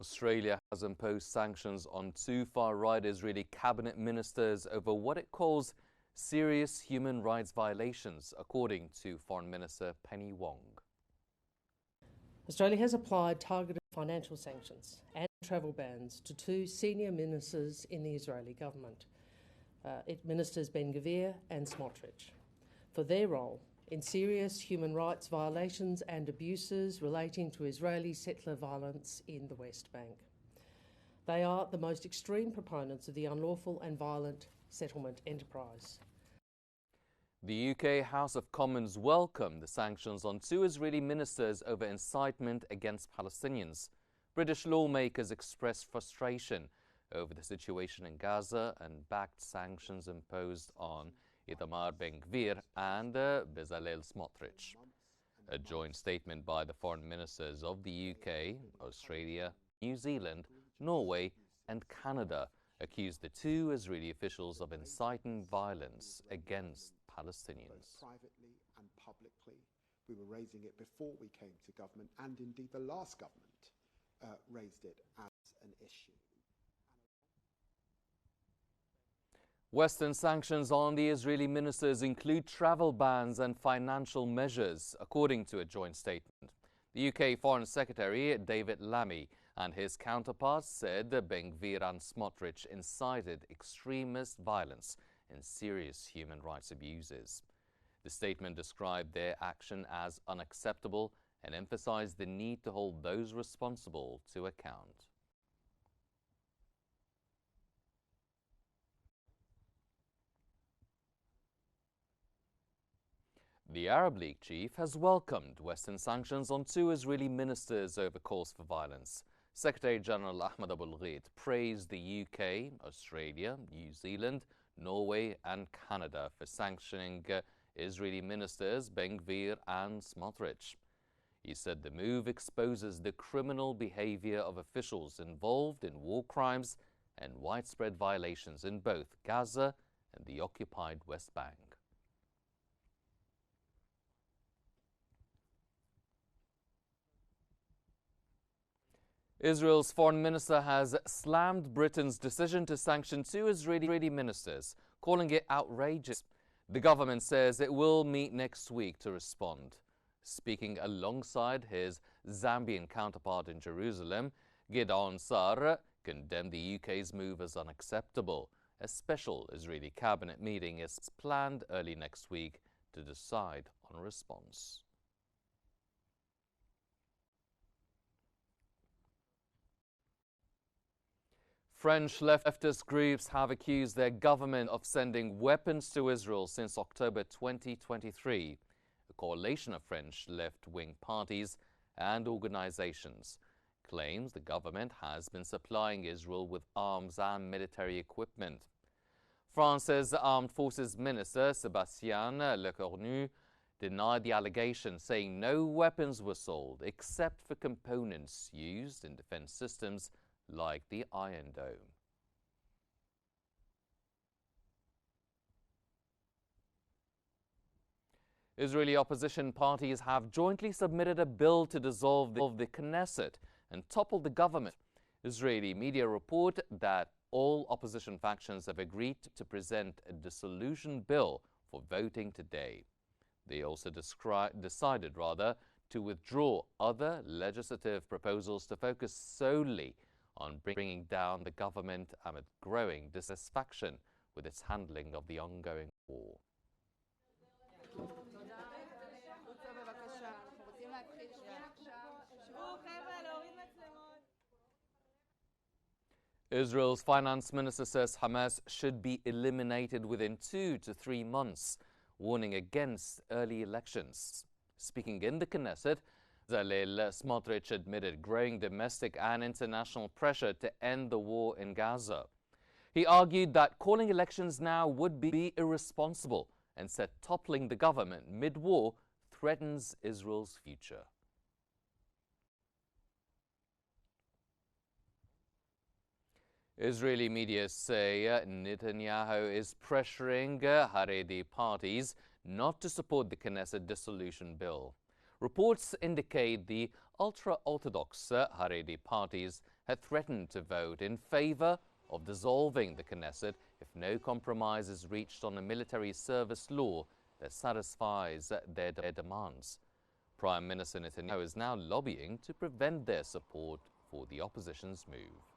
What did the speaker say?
Australia has imposed sanctions on two far-right Israeli cabinet ministers over what it calls serious human rights violations, according to Foreign Minister Penny Wong. Australia has applied targeted financial sanctions and travel bans to two senior ministers in the Israeli government, Ministers Ben-Gvir and Smotrich, for their role in serious human rights violations and abuses relating to Israeli settler violence in the West Bank. They are the most extreme proponents of the unlawful and violent settlement enterprise. The UK House of Commons welcomed the sanctions on two Israeli ministers over incitement against Palestinians. British lawmakers expressed frustration over the situation in Gaza and backed sanctions imposed on Itamar Ben-Gvir and Bezalel Smotrich. A joint statement by the foreign ministers of the UK, Australia, New Zealand, Norway and Canada accused the two Israeli officials of inciting violence against Palestinians. Privately and publicly, we were raising it before we came to government, and indeed the last government raised it as an issue. Western sanctions on the Israeli ministers include travel bans and financial measures, according to a joint statement. The UK Foreign Secretary David Lammy and his counterparts said that Ben-Gvir and Smotrich incited extremist violence and serious human rights abuses. The statement described their action as unacceptable and emphasized the need to hold those responsible to account. The Arab League chief has welcomed Western sanctions on two Israeli ministers over calls for violence. Secretary-General Ahmed Abul-Gheit praised the UK, Australia, New Zealand, Norway and Canada for sanctioning Israeli ministers Ben-Gvir and Smotrich. He said the move exposes the criminal behavior of officials involved in war crimes and widespread violations in both Gaza and the occupied West Bank. Israel's foreign minister has slammed Britain's decision to sanction two Israeli ministers, calling it outrageous. The government says it will meet next week to respond. Speaking alongside his Zambian counterpart in Jerusalem, Gideon Sa'ar condemned the UK's move as unacceptable. A special Israeli cabinet meeting is planned early next week to decide on a response. French leftist groups have accused their government of sending weapons to Israel since October 2023. A coalition of French left-wing parties and organizations claims the government has been supplying Israel with arms and military equipment. France's Armed Forces Minister Sébastien Lecornu denied the allegation, saying no weapons were sold except for components used in defense systems like the Iron Dome. Israeli opposition parties have jointly submitted a bill to dissolve the Knesset and topple the government. Israeli media report that all opposition factions have agreed to present a dissolution bill for voting today. They also decided to withdraw other legislative proposals to focus solely on bringing down the government amid growing dissatisfaction with its handling of the ongoing war. Israel's finance minister says Hamas should be eliminated within 2 to 3 months, warning against early elections. Speaking in the Knesset, Bezalel Smotrich admitted growing domestic and international pressure to end the war in Gaza. He argued that calling elections now would be irresponsible and said toppling the government mid-war threatens Israel's future. Israeli media say Netanyahu is pressuring Haredi parties not to support the Knesset dissolution bill. Reports indicate the ultra-Orthodox Haredi parties had threatened to vote in favor of dissolving the Knesset if no compromise is reached on a military service law that satisfies their demands. Prime Minister Netanyahu is now lobbying to prevent their support for the opposition's move.